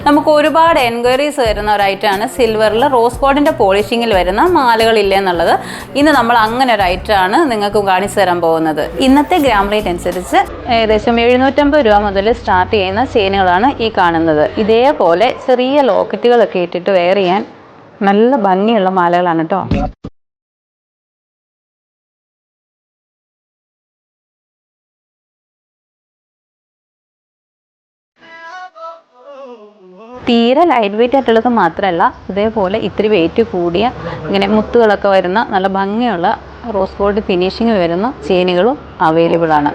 നമുക്ക് ഒരുപാട് എൻക്വയറീസ് വരുന്ന ഒരു ഐറ്റമാണ് സിൽവറിൽ റോസ് ഗോൾഡിൻ്റെ പോളിഷിങ്ങിൽ വരുന്ന മാലകളില്ല എന്നുള്ളത്. ഇന്ന് നമ്മൾ അങ്ങനെ ഒരു ഐറ്റമാണ് നിങ്ങൾക്ക് കാണിച്ചു തരാൻ പോകുന്നത്. ഇന്നത്തെ ഗ്രാം റേറ്റ് അനുസരിച്ച് ഏകദേശം 750 രൂപ മുതൽ സ്റ്റാർട്ട് ചെയ്യുന്ന ചെയിനുകളാണ് ഈ കാണുന്നത്. ഇതേപോലെ ചെറിയ ലോക്കറ്റുകളൊക്കെ ഇട്ടിട്ട് വെയർ ചെയ്യാൻ നല്ല ഭംഗിയുള്ള മാലകളാണ് കേട്ടോ. തീരെ ലൈറ്റ് വെയിറ്റ് ആയിട്ടുള്ളത് മാത്രമല്ല, ഇതേപോലെ ഇത്തിരി വെയിറ്റ് കൂടിയ ഇങ്ങനെ മുത്തുകളൊക്കെ വരുന്ന നല്ല ഭംഗിയുള്ള റോസ് ഗോൾഡ് ഫിനിഷിങ് വരുന്ന ചെയിനുകളും അവൈലബിൾ ആണ്.